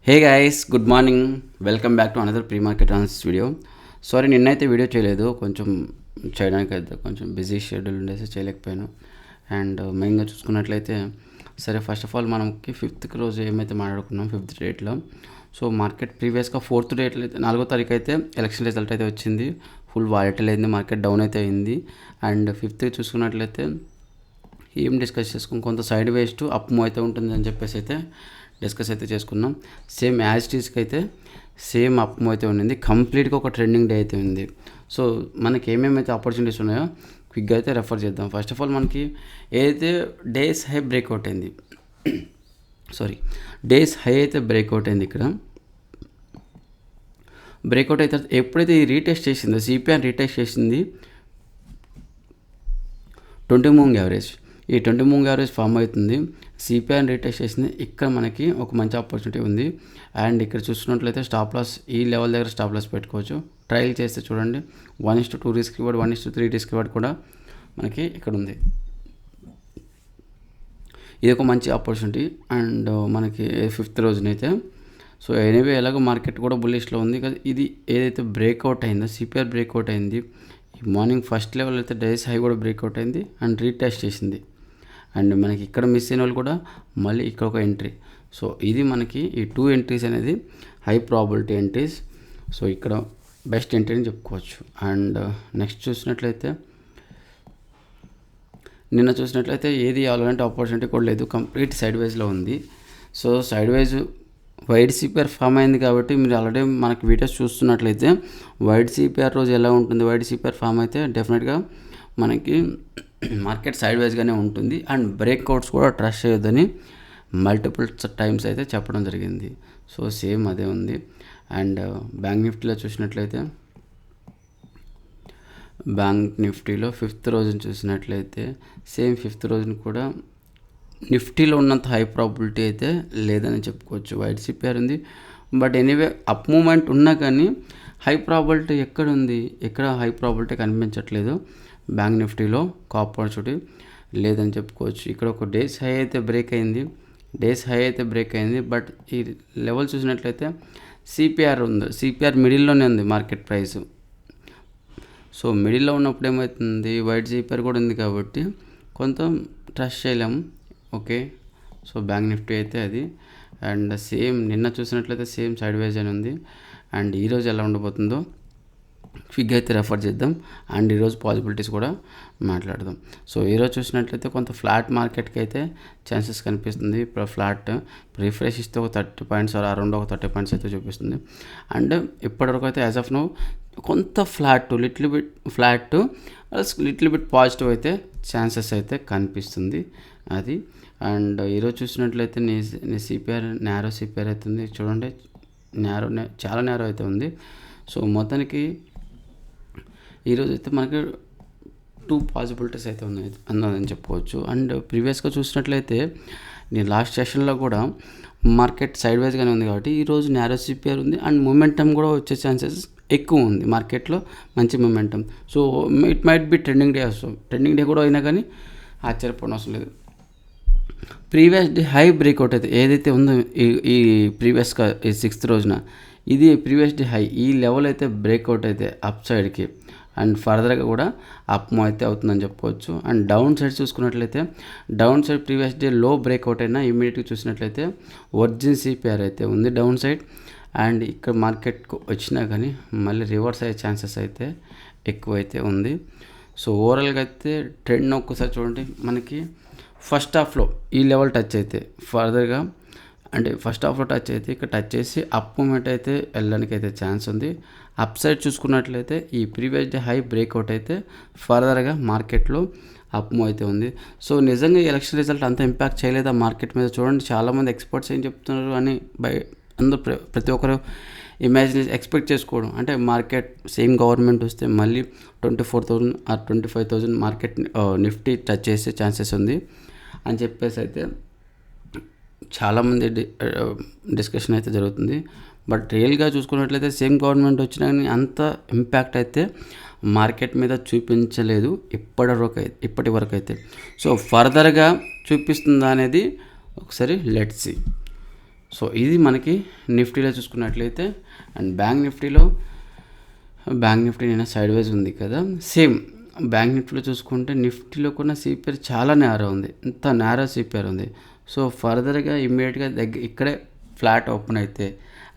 Hey guys, good morning. Welcome back to another pre market analysis video. Sorry, నిన్నైతే video చేయలేదు. చేయడానికి అయితే కొంచెం బిజీ షెడ్యూల్ ఉండేసి చేయలేకపోయాను. అండ్ మెయిన్గా చూసుకున్నట్లయితే సరే, ఫస్ట్ ఆఫ్ ఆల్ మనకి 5th రోజు ఏమైతే మాట్లాడుకున్నాం 5th డేట్లో. సో మార్కెట్ ప్రీవియస్గా 4th డేట్లో అయితే 4వ తారీఖు అయితే ఎలక్షన్ రిజల్ట్ అయితే వచ్చింది. ఫుల్ వాలటైల్ అయింది, మార్కెట్ డౌన్ అయితే అయింది. అండ్ 5th చూసుకున్నట్లయితే ఏం డిస్కస్ చేసుకున్నాం, కొంత side ways to up move అయితే ఉంటుంది అని చెప్పేసి అయితే డిస్కస్ అయితే చేసుకున్నాం. సేమ్ యాజ్ టీస్కి అయితే సేమ్ అప్ మూవ్ అయితే ఉండింది. కంప్లీట్గా ఒక ట్రెండింగ్ డే అయితే ఉంది. సో మనకి ఏమేమైతే ఆపర్చునిటీస్ ఉన్నాయో క్విక్గా అయితే రెఫర్ చేద్దాం. ఫస్ట్ ఆఫ్ ఆల్ మనకి ఏదైతే డేస్ హై బ్రేక్అవుట్ అయింది డేస్ హై అయితే బ్రేక్అవుట్ అయింది. ఇక్కడ బ్రేక్అవుట్ అయితే ఎప్పుడైతే ఈ రీటెస్ట్ చేసిందో సిపిఆర్ రీటెస్ట్ చేసింది 20 మూవింగ్ యావరేజ్. ఈ 20 మూవింగ్ యావరేజ్ ఫామ్ అవుతుంది. సిపిఐని రీటెస్ట్ చేసింది. ఇక్కడ మనకి ఒక మంచి ఆపర్చునిటీ ఉంది. అండ్ ఇక్కడ చూసుకున్నట్లయితే స్టాప్ లాస్ ఈ లెవెల్ దగ్గర స్టాప్ లాస్ పెట్టుకోవచ్చు. ట్రయల్ చేస్తే చూడండి 1:2 రిస్క్ రివార్డ్, 1:3 రిస్క్ రివార్డ్ కూడా మనకి ఇక్కడ ఉంది. ఇది ఒక మంచి ఆపర్చునిటీ. అండ్ మనకి 5th రోజునైతే సో ఎనీవే ఎలాగో మార్కెట్ కూడా బుల్లిష్లో ఉంది కదా. ఇది ఏదైతే బ్రేక్అవుట్ అయిందో సిపిఆర్ బ్రేక్అవుట్ అయింది. మార్నింగ్ ఫస్ట్ లెవెల్ అయితే డేస్ హై కూడా బ్రేక్అవుట్ అయింది అండ్ రీటెస్ట్ చేసింది. అండ్ మనకి ఇక్కడ మిస్ అయిన వాళ్ళు కూడా మళ్ళీ ఇక్కడ ఒక ఎంట్రీ. సో ఇది మనకి ఈ 2 ఎంట్రీస్ అనేది హై ప్రాబిలిటీ ఎంట్రీస్. సో ఇక్కడ బెస్ట్ ఎంట్రీ అని చెప్పుకోవచ్చు. అండ్ నెక్స్ట్ చూసినట్లయితే నిన్న చూసినట్లయితే ఏది అలాంటి ఆపర్చునిటీ కూడా లేదు, కంప్లీట్ సైడ్ వైజ్లో ఉంది. So side wise wide CPR form అయింది కాబట్టి మీరు ఆల్రెడీ మనకి వీడియోస్ చూస్తున్నట్లయితే వైడ్ సిపిఆర్ రోజు ఎలా ఉంటుంది, వైడ్ సిపిఆర్ ఫామ్ అయితే డెఫినెట్గా మనకి మార్కెట్ సైడ్ వైజ్గానే ఉంటుంది. అండ్ బ్రేక్అవుట్స్ కూడా ట్రస్ట్ చేయొద్దని మల్టిపుల్ టైమ్స్ అయితే చెప్పడం జరిగింది. సో సేమ్ అదే ఉంది. అండ్ బ్యాంక్ నిఫ్టీలో చూసినట్లయితే బ్యాంక్ నిఫ్టీలో 5th రోజున చూసినట్లయితే సేమ్ 5th రోజున కూడా నిఫ్టీలో ఉన్నంత హై ప్రాబిలిటీ అయితే లేదని చెప్పుకోవచ్చు. వైడ్ సిపిఆర్ ఉంది, బట్ ఎనీవే అప్ మూమెంట్ ఉన్నా కానీ హై ప్రాబిలిటీ ఎక్కడ ఉంది, ఎక్కడ హై ప్రాబిలిటీ కనిపించట్లేదు. బ్యాంక్ నిఫ్టీలో ఒక ఆపర్చునిటీ లేదని చెప్పుకోవచ్చు. ఇక్కడ ఒక డేస్ హై అయితే బ్రేక్ అయింది, బట్ ఈ లెవెల్ చూసినట్లయితే సిపిఆర్ ఉంది, సిపిఆర్ మిడిల్లోనే ఉంది మార్కెట్ ప్రైస్. సో మిడిల్లో ఉన్నప్పుడు ఏమవుతుంది, వైడ్ సిపిఆర్ కూడా ఉంది కాబట్టి కొంత ట్రస్ట్ చేయలేము. ఓకే, సో బ్యాంక్ నిఫ్టీ అయితే అది. అండ్ సేమ్ నిన్న చూసినట్లయితే సేమ్ సైడ్ వైజ్ అని ఉంది. అండ్ ఈరోజు ఎలా ఉండబోతుందో క్విక్గా అయితే రెఫర్ చేద్దాం. అండ్ ఈరోజు పాసిబిలిటీస్ కూడా మాట్లాడదాం. సో ఈరోజు చూసినట్లయితే కొంత ఫ్లాట్ మార్కెట్కి అయితే ఛాన్సెస్ కనిపిస్తుంది. ఇప్పుడు ఫ్లాట్ రిఫ్రెష్ ఇస్తే ఒక 30 పాయింట్స్ అరౌండ్ ఒక 30 పాయింట్స్ అయితే చూపిస్తుంది. అండ్ ఇప్పటివరకు అయితే యాజ్ ఆఫ్ నో కొంత లిటిల్ బిట్ పాజిటివ్ అయితే ఛాన్సెస్ అయితే కనిపిస్తుంది అది. అండ్ ఈరోజు చూసినట్లయితే నీ సిపిఆర్ నేరో సిపిఆర్ అయితే ఉంది చూడండి, చాలా నేరో అయితే ఉంది. సో మొత్తానికి ఈరోజు అయితే మనకి 2 పాసిబిలిటీస్ అయితే ఉన్నదని చెప్పుకోవచ్చు. అండ్ ప్రీవియస్గా చూసినట్లయితే నేను లాస్ట్ సెషన్లో కూడా మార్కెట్ సైడ్ వైజ్గానే ఉంది కాబట్టి ఈరోజు నేరో సిపిఆర్ ఉంది అండ్ మొమెంటమ్ కూడా వచ్చే ఛాన్సెస్ ఎక్కువ ఉంది మార్కెట్లో, మంచి momentum. So it might be trending day కూడా అయినా కానీ ఆశ్చర్యపోవడం అవసరం లేదు. ప్రీవియస్ డే హై బ్రేక్అవుట్ అయితే ఏదైతే ఉందో ఈ ప్రీవియస్గా ఈ 6th రోజున ఇది ప్రీవియస్ డే హై, ఈ లెవెల్ అయితే బ్రేక్అవుట్ అయితే అప్ సైడ్కి అండ్ ఫర్దర్గా కూడా అప్ మూవ్ అయితే అవుతుందని చెప్పుకోవచ్చు. అండ్ డౌన్ సైడ్ చూసుకున్నట్లయితే డౌన్ సైడ్ ప్రీవియస్ డే లో బ్రేక్అవుట్ అయినా ఇమీడియట్గా చూసినట్లయితే ఒరిజిన్ సిపిఆర్ అయితే ఉంది డౌన్ సైడ్. అండ్ ఇక్కడ మార్కెట్కు వచ్చినా కానీ మళ్ళీ రివర్స్ అయ్యే ఛాన్సెస్ అయితే ఎక్కువైతే ఉంది. సో ఓవరాల్గా అయితే ట్రెండ్ ఒక్కసారి చూడండి, మనకి ఫస్ట్ హాఫ్లో ఈ లెవెల్ టచ్ అయితే ఫర్దర్గా అంటే ఫస్ట్ హాఫ్లో టచ్ అయితే ఇక్కడ టచ్ చేసి అప్ మూమెంట్ అయితే వెళ్ళడానికి అయితే ఛాన్స్ ఉంది. అప్ సైడ్ చూసుకున్నట్లయితే ఈ ప్రీవియస్ డే హై బ్రేక్అవుట్ అయితే ఫర్దర్గా మార్కెట్లో అప్ మూవ్ అయితే ఉంది. సో నిజంగా ఎలక్షన్ రిజల్ట్ అంత ఇంపాక్ట్ చేయలేదా మార్కెట్ మీద? చూడండి, చాలామంది ఎక్స్పర్ట్స్ ఏం చెప్తున్నారు అని అందరూ ప్రతి ఒక్కరు ఎక్స్పెక్ట్ చేసుకోవడం అంటే మార్కెట్ సేమ్ గవర్నమెంట్ వస్తే మళ్ళీ 24,000 ఆర్ 25,000 మార్కెట్ నిఫ్టీ టచ్ చేసే ఛాన్సెస్ ఉంది అని చెప్పేసి అయితే చాలామంది డిస్కషన్ అయితే జరుగుతుంది. బట్ రియల్గా చూసుకున్నట్లయితే సేమ్ గవర్నమెంట్ వచ్చినా కానీ అంత ఇంపాక్ట్ అయితే మార్కెట్ మీద చూపించలేదు ఇప్పటి వరకు అయితే. సో ఫర్దర్గా చూపిస్తుందా అనేది ఒకసారి లెట్స్ సీ. సో ఇది మనకి నిఫ్టీలో చూసుకున్నట్లయితే. అండ్ బ్యాంక్ నిఫ్టీ నేను సైడ్ వైజ్ ఉంది కదా, సేమ్ బ్యాంక్ నిఫ్టీలో చూసుకుంటే నిఫ్టీలో కూడా సిపిఆర్ చాలా నేరో ఉంది, ఇంత నేరో సిపిఆర్ ఉంది. సో ఫర్దర్గా ఇమ్మీడియట్గా ఇక్కడే ఫ్లాట్ ఓపెన్ అయితే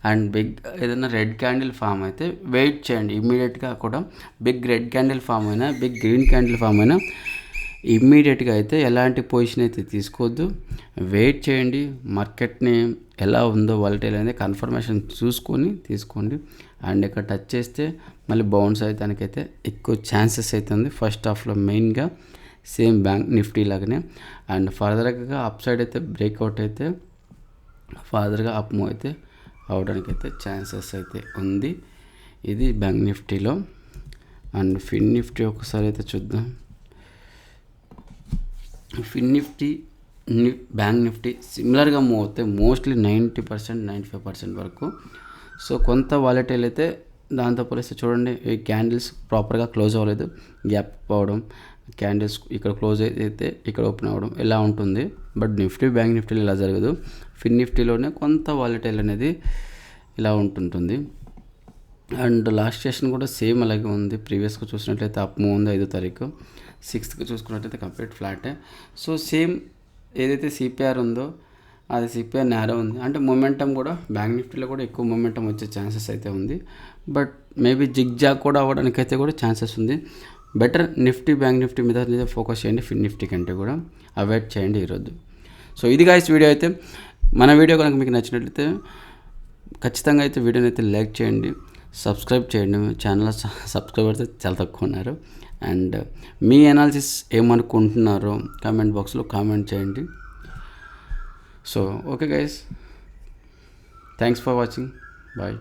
అండ్ బిగ్ ఏదైనా రెడ్ క్యాండిల్ ఫామ్ అయితే వెయిట్ చేయండి. ఇమ్మీడియట్గా కూడా బిగ్ రెడ్ క్యాండిల్ ఫామ్ అయినా బిగ్ గ్రీన్ క్యాండిల్ ఫామ్ అయినా ఇమ్మీడియట్గా అయితే ఎలాంటి పొజిషన్ అయితే తీసుకోవద్దు, వెయిట్ చేయండి. మార్కెట్ని ఎలా ఉందో వాలటైల్ అనేది కన్ఫర్మేషన్ చూసుకొని తీసుకోండి. అండ్ ఇక్కడ టచ్ చేస్తే మళ్ళీ బౌన్స్ అయితే ఎక్కువ ఛాన్సెస్ అవుతుంది ఫస్ట్ హాఫ్లో మెయిన్గా, సేమ్ బ్యాంక్ నిఫ్టీ లాగానే. అండ్ ఫర్దర్గా అప్ సైడ్ అయితే బ్రేక్అవుట్ అయితే ఫర్దర్గా అప్ మూవ్ అయితే అవడానికి అయితే ఛాన్సెస్ అయితే ఉంది. ఇది బ్యాంక్ నిఫ్టీలో. అండ్ ఫిన్ నిఫ్టీ ఒకసారి అయితే చూద్దాం. ఫిన్ నిఫ్టీ బ్యాంక్ నిఫ్టీ సిమిలర్గా మూవ్ అవుతాయి మోస్ట్లీ 90% 95% వరకు. సో కొంత వాలటైల్ అయితే దాంతో పోలిస్తే చూడండి, ఈ క్యాండిల్స్ ప్రాపర్గా క్లోజ్ అవ్వలేదు, గ్యాప్ అవ్వడం, క్యాండిల్స్ ఇక్కడ క్లోజ్ అయితే ఇక్కడ ఓపెన్ అవ్వడం ఇలా ఉంటుంది. బట్ నిఫ్టీ బ్యాంక్ నిఫ్టీలో ఇలా జరగదు. ఫిన్ నిఫ్టీలోనే కొంత వాలటైల్ అనేది ఇలా ఉంటుంటుంది. అండ్ లాస్ట్ సెషన్ కూడా సేమ్ అలాగే ఉంది. ప్రీవియస్గా చూసినట్లయితే అప్ మూవ్ ఉంది 5వ తారీఖు, 6th చూసుకున్నట్లయితే కంప్లీట్ ఫ్లాటే. సో సేమ్ ఏదైతే సిపిఆర్ ఉందో అది సిపిఆర్ నేరో ఉంది, అంటే మొమెంటం కూడా బ్యాంక్ నిఫ్టీలో కూడా ఎక్కువ మొమెంటం వచ్చే ఛాన్సెస్ అయితే ఉంది. బట్ మేబీ జిగ్జాగ్ కూడా అవ్వడానికి అయితే కూడా ఛాన్సెస్ ఉంది. బెటర్ నిఫ్టీ బ్యాంక్ నిఫ్టీ మీద ఫోకస్ చేయండి, ఫిన్ నిఫ్టీ కంటే కూడా అవాయిడ్ చేయండి ఈరోజు. సో ఇది గాయ్స్ వీడియో అయితే. మన వీడియో కనుక మీకు నచ్చినట్లయితే ఖచ్చితంగా అయితే వీడియోని అయితే లైక్ చేయండి, సబ్స్క్రైబ్ చేయండి. ఛానల్ సబ్స్క్రైబర్స్ చాలా తక్కువ ఉన్నారు. అండ్ మీ అనాలిసిస్ ఏమనుకుంటున్నారో కామెంట్ బాక్స్లో కామెంట్ చేయండి. So okay guys, thanks for watching, bye.